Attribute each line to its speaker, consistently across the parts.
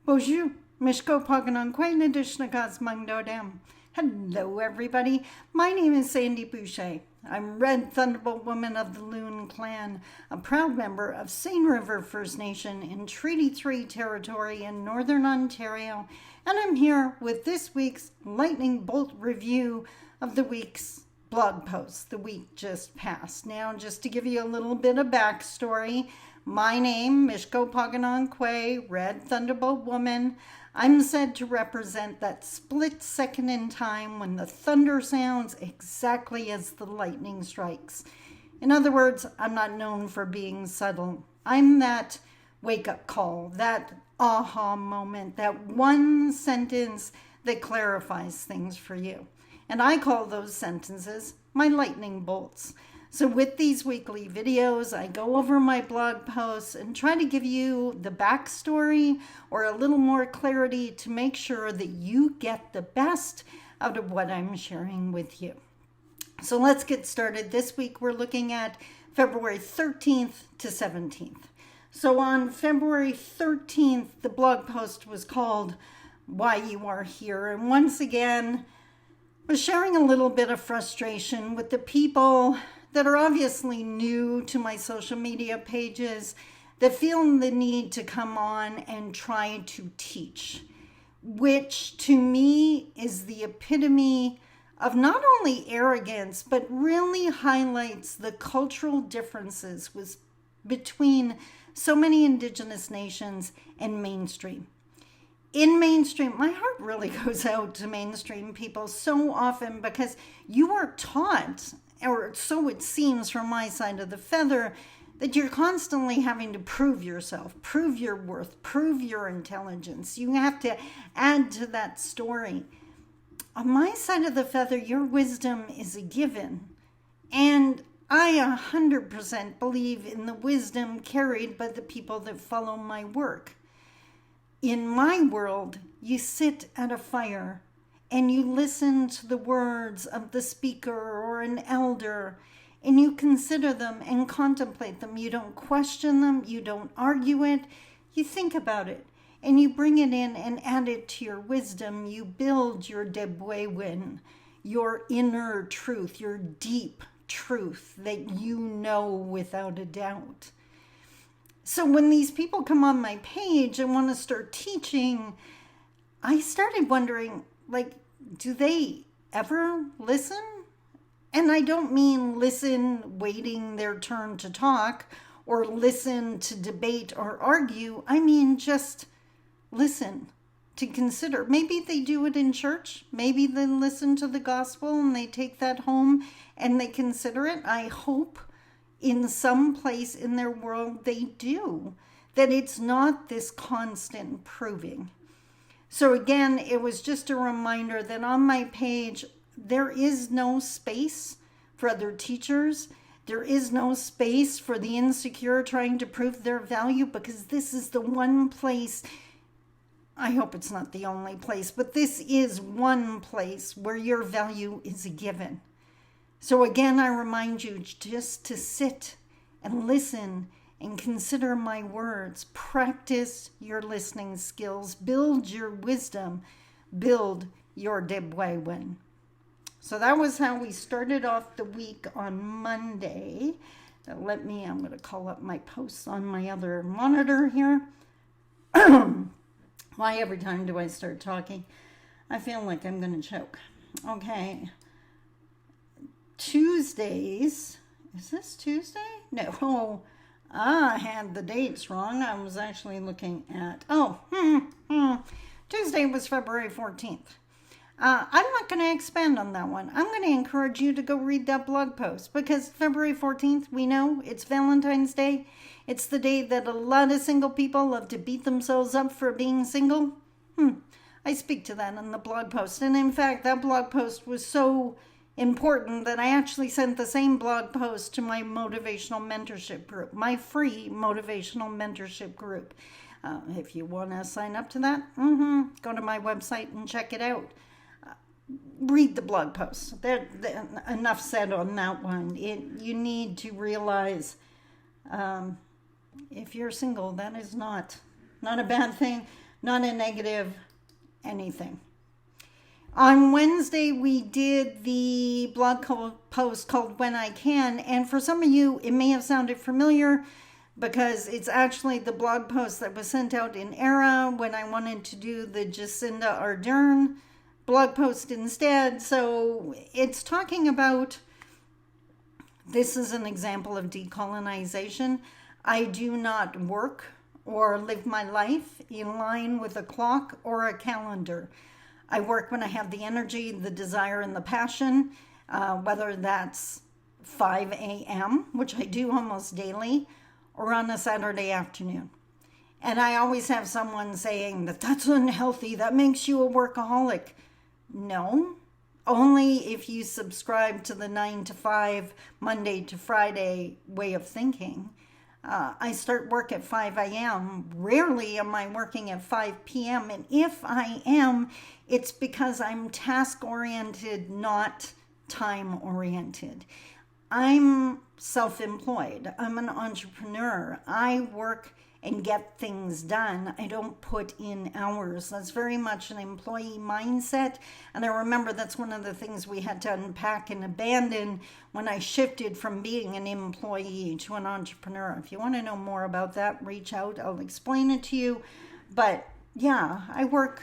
Speaker 1: Bonjour, Mishko Paganankwe Nadishnagas Mangdodam. Hello, everybody. My name is Sandi Boucher. I'm Red Thunderbolt Woman of the Loon Clan, a proud member of Seine River First Nation in Treaty 3 territory in Northern Ontario, and I'm here with this week's lightning bolt review of the week's blog post, the week just passed. Now, just to give you a little bit of backstory, my name, Mishko Paganankwe, Red Thunderbolt Woman. I'm said to represent that split second in time when the thunder sounds exactly as the lightning strikes. In other words, I'm not known for being subtle. I'm that wake-up call, that aha moment, that one sentence that clarifies things for you. And I call those sentences my lightning bolts. So with these weekly videos, I go over my blog posts and try to give you the backstory or a little more clarity to make sure that you get the best out of what I'm sharing with you. So let's get started. This week we're looking at February 13th to 17th. So on February 13th, the blog post was called Why You Are Here. And once again, I was sharing a little bit of frustration with the people that are obviously new to my social media pages that feel the need to come on and try to teach, which to me is the epitome of not only arrogance, but really highlights the cultural differences between so many Indigenous nations and mainstream. In mainstream, my heart really goes out to mainstream people so often because you are taught, or so it seems from my side of the feather, that you're constantly having to prove yourself, prove your worth, prove your intelligence. You have to add to that story. On my side of the feather, your wisdom is a given. And I 100% believe in the wisdom carried by the people that follow my work. In my world, you sit at a fire and you listen to the words of the speaker or an elder, and you consider them and contemplate them. You don't question them, you don't argue it, you think about it, and you bring it in and add it to your wisdom. You build your Debwewin, your inner truth, your deep truth that you know without a doubt. So when these people come on my page and want to start teaching, I started wondering, do they ever listen? And I don't mean listen waiting their turn to talk or listen to debate or argue. I mean just listen, to consider. Maybe they do it in church. Maybe they listen to the gospel and they take that home and they consider it. I hope in some place in their world they do, that it's not this constant proving. So again, it was just a reminder that on my page, there is no space for other teachers. There is no space for the insecure trying to prove their value, because this is the one place, I hope it's not the only place, but this is one place where your value is a given. So again, I remind you just to sit and listen and consider my words. Practice your listening skills. Build your wisdom. Build your Debwewin. So that was how we started off the week on Monday. I'm going to call up my posts on my other monitor here. Why every time do I start talking? I feel like I'm going to choke. Okay. Tuesdays. Is this Tuesday? No. I had the dates wrong. I was actually looking at, Tuesday was February 14th. I'm not going to expand on that one. I'm going to encourage you to go read that blog post, because February 14th, we know it's Valentine's Day. It's the day that a lot of single people love to beat themselves up for being single. I speak to that in the blog post. And in fact, that blog post was so important that I actually sent the same blog post to my motivational mentorship group, my free motivational mentorship group. If you want to sign up to that, go to my website and check it out. Read the blog post. Enough said on that one. You need to realize if you're single, that is not a bad thing. not a negative anything. On Wednesday, we did the blog post called When I Can, and for some of you, it may have sounded familiar because it's actually the blog post that was sent out in ERA when I wanted to do the Jacinda Ardern blog post instead. So it's talking about, this is an example of decolonization. I do not work or live my life in line with a clock or a calendar. I work when I have the energy, the desire, and the passion, whether that's 5 a.m., which I do almost daily, or on a Saturday afternoon. And I always have someone saying that that's unhealthy, that makes you a workaholic. No, only if you subscribe to the 9 to 5, Monday to Friday way of thinking. I start work at 5 a.m. Rarely am I working at 5 p.m. And if I am, it's because I'm task-oriented, not time-oriented. I'm self-employed. I'm an entrepreneur. I work and get things done. I don't put in hours. That's very much an employee mindset. And I remember that's one of the things we had to unpack and abandon when I shifted from being an employee to an entrepreneur. If you want to know more about that, reach out. I'll explain it to you. But yeah, I work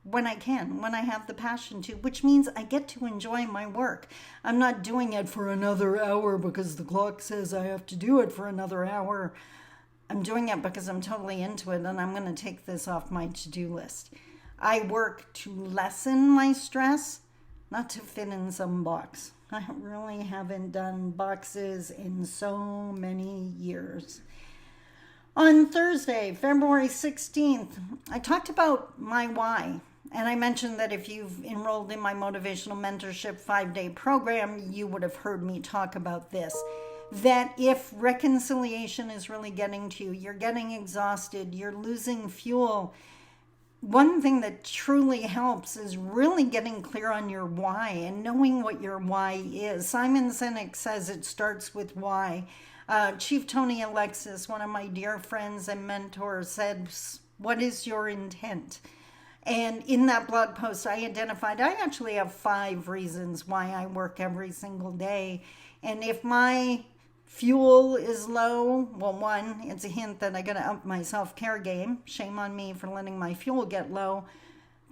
Speaker 1: when I can, when I have the passion to, which means I get to enjoy my work. I'm not doing it for another hour because the clock says I have to do it for another hour. I'm doing it because I'm totally into it, and I'm going to take this off my to-do list. I work to lessen my stress, not to fit in some box. I really haven't done boxes in so many years. On Thursday, February 16th, I talked about my why. And I mentioned that if you've enrolled in my motivational mentorship 5-day program, you would have heard me talk about this. That if reconciliation is really getting to you, you're getting exhausted, you're losing fuel, one thing that truly helps is really getting clear on your why and knowing what your why is. Simon Sinek says it starts with why. Chief Tony Alexis, one of my dear friends and mentors, said, "What is your intent?" And in that blog post, I identified, I actually have 5 reasons why I work every single day. And if my fuel is low, well, 1, it's a hint that I got to up my self-care game. Shame on me for letting my fuel get low.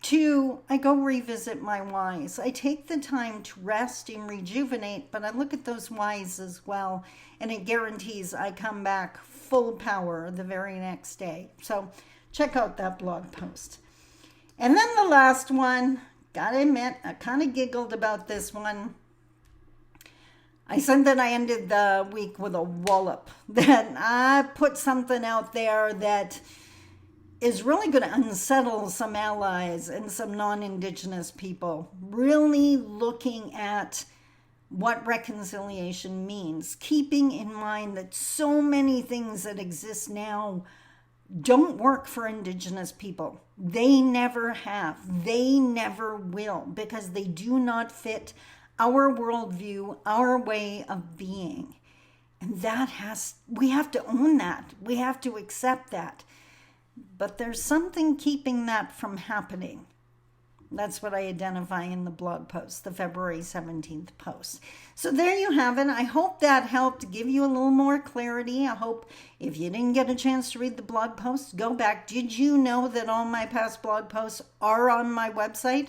Speaker 1: 2, I go revisit my whys. I take the time to rest and rejuvenate, but I look at those whys as well, and it guarantees I come back full power the very next day. So check out that blog post. And then the last one, gotta admit, I kind of giggled about this one. I said that I ended the week with a WALLOP, that I put something out there that is really going to unsettle some allies and some non-Indigenous people, really looking at what reconciliation means, keeping in mind that so many things that exist now don't work for Indigenous people. They never have. They never will, because they do not fit our worldview, our way of being. And we have to own that. We have to accept that. But there's something keeping that from happening. That's what I identify in the blog post, the February 17th post. So there you have it. I hope that helped give you a little more clarity. I hope if you didn't get a chance to read the blog post, go back. Did you know that all my past blog posts are on my website?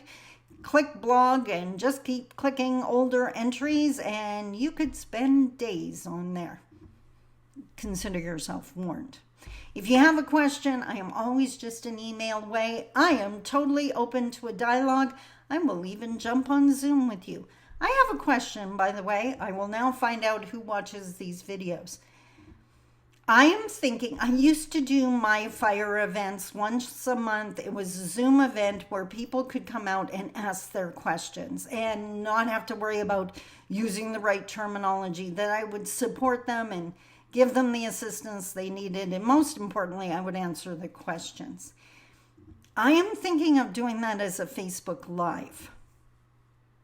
Speaker 1: Click blog and just keep clicking older entries, and you could spend days on there. Consider yourself warned. If you have a question, I am always just an email away. I am totally open to a dialogue. I will even jump on Zoom with you. I have a question, by the way. I will now find out who watches these videos. I am thinking, I used to do my fire events once a month. It was a Zoom event where people could come out and ask their questions and not have to worry about using the right terminology, that I would support them and give them the assistance they needed. And most importantly, I would answer the questions. I am thinking of doing that as a Facebook Live.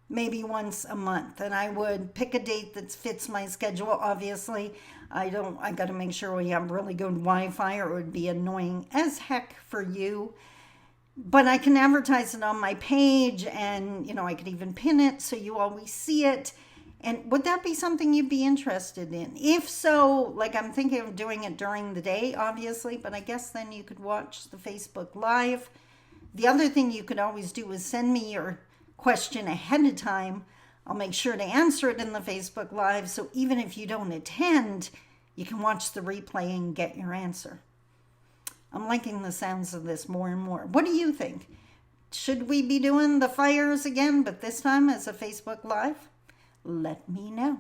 Speaker 1: maybe once a month. And I would pick a date that fits my schedule. Obviously, I got to make sure we have really good Wi-Fi or it would be annoying as heck for you. But I can advertise it on my page, and I could even pin it so you always see it. And would that be something you'd be interested in? If so, like, I'm thinking of doing it during the day, obviously, but I guess then you could watch the Facebook Live. The other thing you could always do is send me your question ahead of time. I'll make sure to answer it in the Facebook Live, so even if you don't attend, you can watch the replay and get your answer. I'm liking the sounds of this more and more. What do you think? Should we be doing the fires again, but this time as a Facebook Live? Let me know.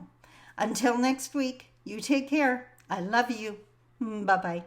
Speaker 1: Until next week, you take care. I love you. Bye-bye.